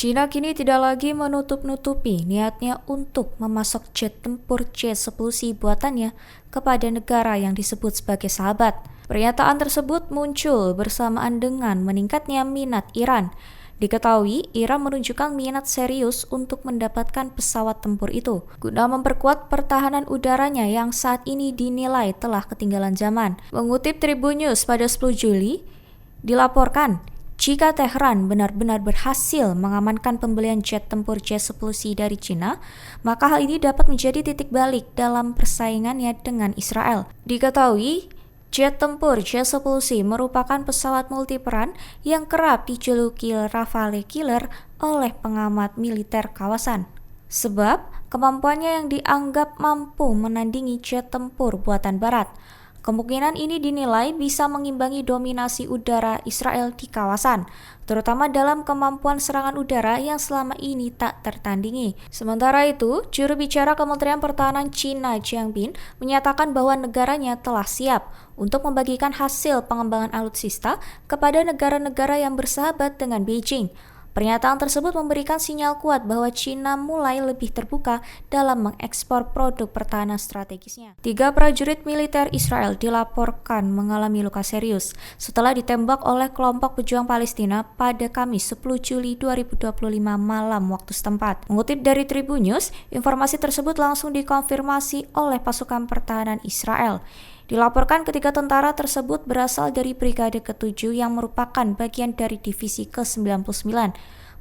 China kini tidak lagi menutup-nutupi niatnya untuk memasok jet tempur C-10C buatannya kepada negara yang disebut sebagai sahabat. Pernyataan tersebut muncul bersamaan dengan meningkatnya minat Iran. Diketahui, Iran menunjukkan minat serius untuk mendapatkan pesawat tempur itu, guna memperkuat pertahanan udaranya yang saat ini dinilai telah ketinggalan zaman. Mengutip Tribun News pada 10 Juli, dilaporkan, jika Tehran benar-benar berhasil mengamankan pembelian jet tempur C-10C dari China, maka hal ini dapat menjadi titik balik dalam persaingannya dengan Israel. Diketahui, jet tempur C-10C merupakan pesawat multiperan yang kerap dijuluki Rafale Killer oleh pengamat militer kawasan. Sebab, kemampuannya yang dianggap mampu menandingi jet tempur buatan Barat. Kemungkinan ini dinilai bisa mengimbangi dominasi udara Israel di kawasan, terutama dalam kemampuan serangan udara yang selama ini tak tertandingi. Sementara itu, juru bicara Kementerian Pertahanan China Jiang Bin menyatakan bahwa negaranya telah siap untuk membagikan hasil pengembangan alutsista kepada negara-negara yang bersahabat dengan Beijing. Pernyataan tersebut memberikan sinyal kuat bahwa China mulai lebih terbuka dalam mengekspor produk pertahanan strategisnya. 3 prajurit militer Israel dilaporkan mengalami luka serius setelah ditembak oleh kelompok pejuang Palestina pada Kamis 10 Juli 2025 malam waktu setempat. Mengutip dari Tribun News, informasi tersebut langsung dikonfirmasi oleh pasukan pertahanan Israel. Dilaporkan ketiga tentara tersebut berasal dari Brigade ke-7 yang merupakan bagian dari Divisi ke-99.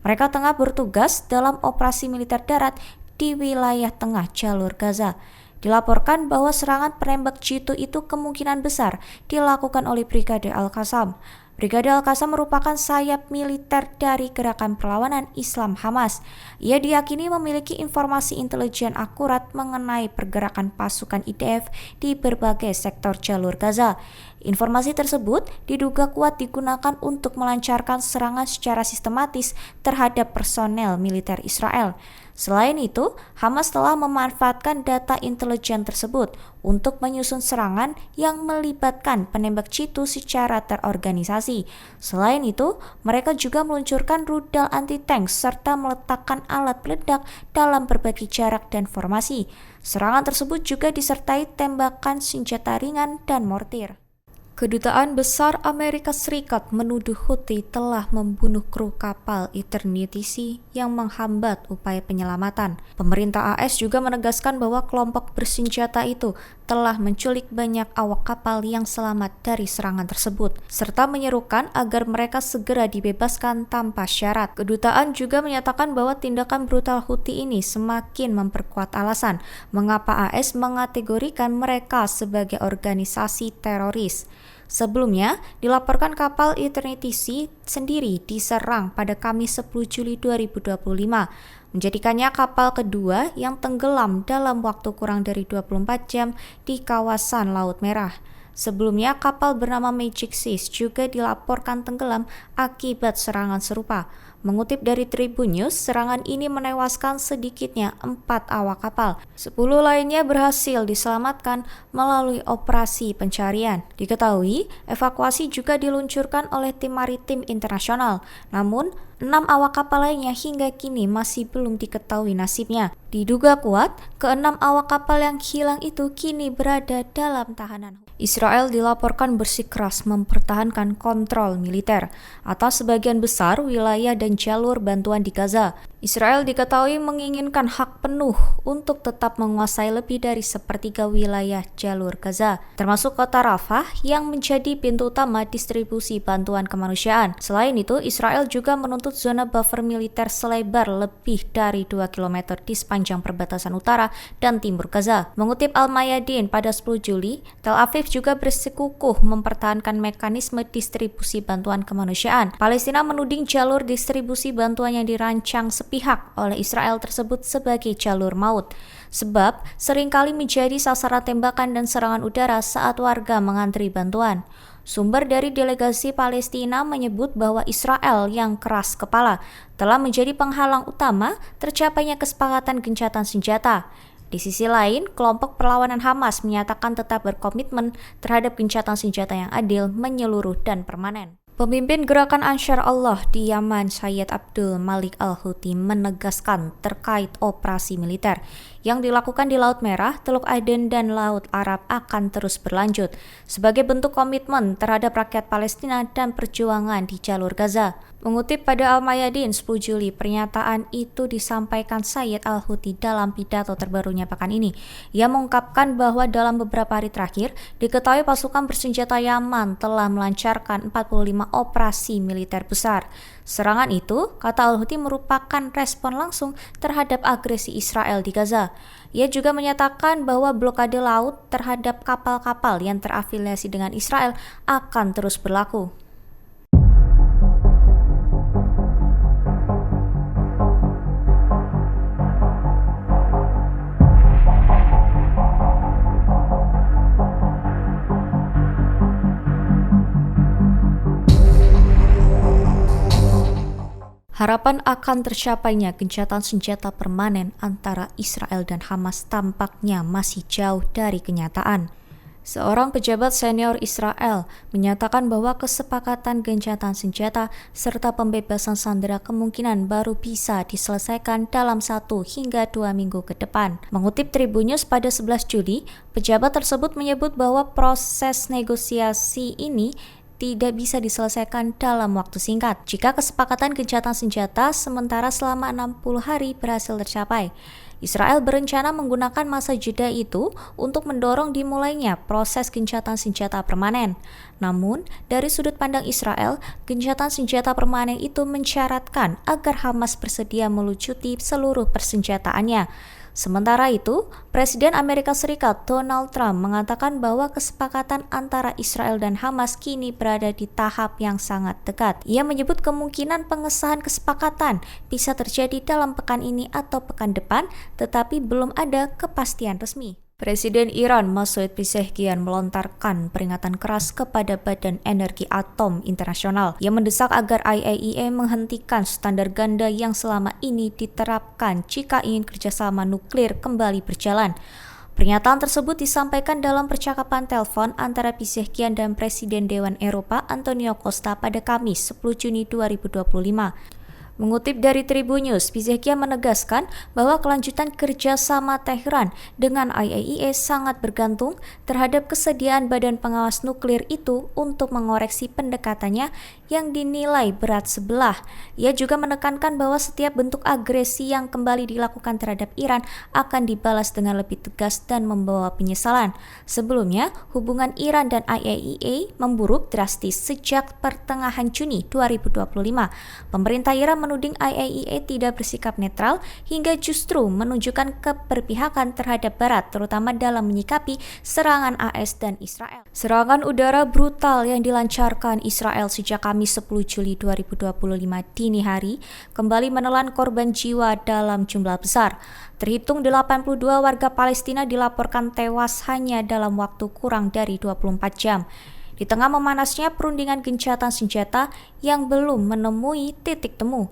Mereka tengah bertugas dalam operasi militer darat di wilayah tengah jalur Gaza. Dilaporkan bahwa serangan penembak jitu itu kemungkinan besar dilakukan oleh Brigade Al-Qassam. Brigade Al-Qassam merupakan sayap militer dari gerakan perlawanan Islam Hamas. Ia diyakini memiliki informasi intelijen akurat mengenai pergerakan pasukan IDF di berbagai sektor jalur Gaza. Informasi tersebut diduga kuat digunakan untuk melancarkan serangan secara sistematis terhadap personel militer Israel. Selain itu, Hamas telah memanfaatkan data intelijen tersebut untuk menyusun serangan yang melibatkan penembak jitu secara terorganisasi. Selain itu, mereka juga meluncurkan rudal anti-tank serta meletakkan alat peledak dalam berbagai jarak dan formasi. Serangan tersebut juga disertai tembakan senjata ringan dan mortir. Kedutaan Besar Amerika Serikat menuduh Houthi telah membunuh kru kapal Eternity Sea yang menghambat upaya penyelamatan. Pemerintah AS juga menegaskan bahwa kelompok bersenjata itu telah menculik banyak awak kapal yang selamat dari serangan tersebut, serta menyerukan agar mereka segera dibebaskan tanpa syarat. Kedutaan juga menyatakan bahwa tindakan brutal Houthi ini semakin memperkuat alasan mengapa AS mengategorikan mereka sebagai organisasi teroris. Sebelumnya, dilaporkan kapal Eternity Sea sendiri diserang pada Kamis 10 Juli 2025, menjadikannya kapal kedua yang tenggelam dalam waktu kurang dari 24 jam di kawasan Laut Merah. Sebelumnya, kapal bernama Magic Seas juga dilaporkan tenggelam akibat serangan serupa. Mengutip dari Tribun News, serangan ini menewaskan sedikitnya 4 awak kapal. 10 lainnya berhasil diselamatkan melalui operasi pencarian. Diketahui, evakuasi juga diluncurkan oleh tim maritim internasional. Namun, 6 awak kapal lainnya hingga kini masih belum diketahui nasibnya. Diduga kuat, ke-6 awak kapal yang hilang itu kini berada dalam tahanan. Israel dilaporkan bersikeras mempertahankan kontrol militer atas sebagian besar wilayah dan jalur bantuan di Gaza. Israel diketahui menginginkan hak penuh untuk tetap menguasai lebih dari sepertiga wilayah jalur Gaza, termasuk kota Rafah yang menjadi pintu utama distribusi bantuan kemanusiaan. Selain itu, Israel juga menuntut zona buffer militer selebar lebih dari 2 km di sepanjang perbatasan utara dan timur Gaza. Mengutip Al-Mayadin pada 10 Juli, Tel Aviv juga bersikukuh mempertahankan mekanisme distribusi bantuan kemanusiaan. Palestina menuding jalur distribusi bantuan yang dirancang sepihak oleh Israel tersebut sebagai jalur maut, sebab seringkali menjadi sasaran tembakan dan serangan udara saat warga mengantri bantuan. Sumber dari delegasi Palestina menyebut bahwa Israel yang keras kepala telah menjadi penghalang utama tercapainya kesepakatan gencatan senjata. Di sisi lain, kelompok perlawanan Hamas menyatakan tetap berkomitmen terhadap gencatan senjata yang adil, menyeluruh, dan permanen. Pemimpin Gerakan Ansyar Allah di Yaman, Sayyid Abdul Malik Al-Houthi, menegaskan terkait operasi militer yang dilakukan di Laut Merah, Teluk Aden, dan Laut Arab akan terus berlanjut sebagai bentuk komitmen terhadap rakyat Palestina dan perjuangan di jalur Gaza. Mengutip pada Al-Mayadin 10 Juli, pernyataan itu disampaikan Sayyid Al-Houthi dalam pidato terbarunya pekan ini. Ia mengungkapkan bahwa dalam beberapa hari terakhir, diketahui pasukan bersenjata Yaman telah melancarkan 45 operasi militer besar. Serangan itu, kata Al-Houthi, merupakan respon langsung terhadap agresi Israel di Gaza. Ia juga menyatakan bahwa blokade laut terhadap kapal-kapal yang terafiliasi dengan Israel akan terus berlaku. Harapan akan tercapainya gencatan senjata permanen antara Israel dan Hamas tampaknya masih jauh dari kenyataan. Seorang pejabat senior Israel menyatakan bahwa kesepakatan gencatan senjata serta pembebasan sandera kemungkinan baru bisa diselesaikan dalam 1 hingga 2 minggu ke depan. Mengutip Tribun News pada 11 Juli, pejabat tersebut menyebut bahwa proses negosiasi ini tidak bisa diselesaikan dalam waktu singkat jika kesepakatan gencatan senjata sementara selama 60 hari berhasil tercapai. Israel berencana menggunakan masa jeda itu untuk mendorong dimulainya proses gencatan senjata permanen. Namun, dari sudut pandang Israel, gencatan senjata permanen itu mensyaratkan agar Hamas bersedia melucuti seluruh persenjataannya. Sementara itu, Presiden Amerika Serikat Donald Trump mengatakan bahwa kesepakatan antara Israel dan Hamas kini berada di tahap yang sangat dekat. Ia menyebut kemungkinan pengesahan kesepakatan bisa terjadi dalam pekan ini atau pekan depan, tetapi belum ada kepastian resmi. Presiden Iran Masoud Pezeshkian melontarkan peringatan keras kepada Badan Energi Atom Internasional yang mendesak agar IAEA menghentikan standar ganda yang selama ini diterapkan jika ingin kerjasama nuklir kembali berjalan. Pernyataan tersebut disampaikan dalam percakapan telepon antara Pezeshkian dan Presiden Dewan Eropa Antonio Costa pada Kamis 10 Juni 2025. Mengutip dari Tribun News, Pezeshkian menegaskan bahwa kelanjutan kerjasama Tehran dengan IAEA sangat bergantung terhadap kesediaan Badan Pengawas Nuklir itu untuk mengoreksi pendekatannya yang dinilai berat sebelah. Ia juga menekankan bahwa setiap bentuk agresi yang kembali dilakukan terhadap Iran akan dibalas dengan lebih tegas dan membawa penyesalan. Sebelumnya, hubungan Iran dan IAEA memburuk drastis sejak pertengahan Juni 2025. Pemerintah Iran menuding IAEA tidak bersikap netral hingga justru menunjukkan keberpihakan terhadap Barat, terutama dalam menyikapi serangan AS dan Israel. Serangan udara brutal yang dilancarkan Israel sejak Kamis 10 Juli 2025 dini hari kembali menelan korban jiwa dalam jumlah besar. Terhitung 82 warga Palestina dilaporkan tewas hanya dalam waktu kurang dari 24 jam. Di tengah memanasnya perundingan gencatan senjata yang belum menemui titik temu,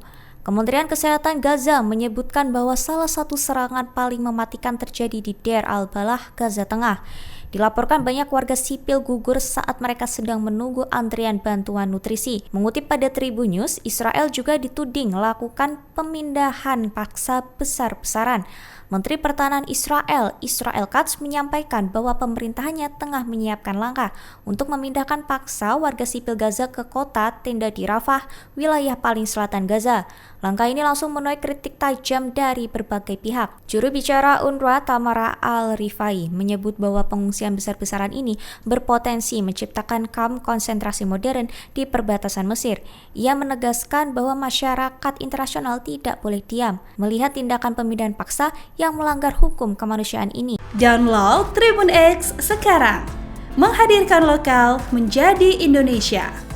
Kementerian Kesehatan Gaza menyebutkan bahwa salah satu serangan paling mematikan terjadi di Deir al-Balah, Gaza Tengah. Dilaporkan banyak warga sipil gugur saat mereka sedang menunggu antrian bantuan nutrisi. Mengutip pada Tribun News, Israel juga dituding melakukan pemindahan paksa besar-besaran. Menteri Pertahanan Israel, Israel Katz, menyampaikan bahwa pemerintahannya tengah menyiapkan langkah untuk memindahkan paksa warga sipil Gaza ke kota tenda di Rafah, wilayah paling selatan Gaza. Langkah ini langsung menuai kritik tajam dari berbagai pihak. Juru bicara UNRWA Tamara Al-Rifai menyebut bahwa pengungsian besar-besaran ini berpotensi menciptakan kamp konsentrasi modern di perbatasan Mesir. Ia menegaskan bahwa masyarakat internasional tidak boleh diam melihat tindakan pemindahan paksa yang melanggar hukum kemanusiaan ini. Download Tribun X sekarang, menghadirkan lokal menjadi Indonesia.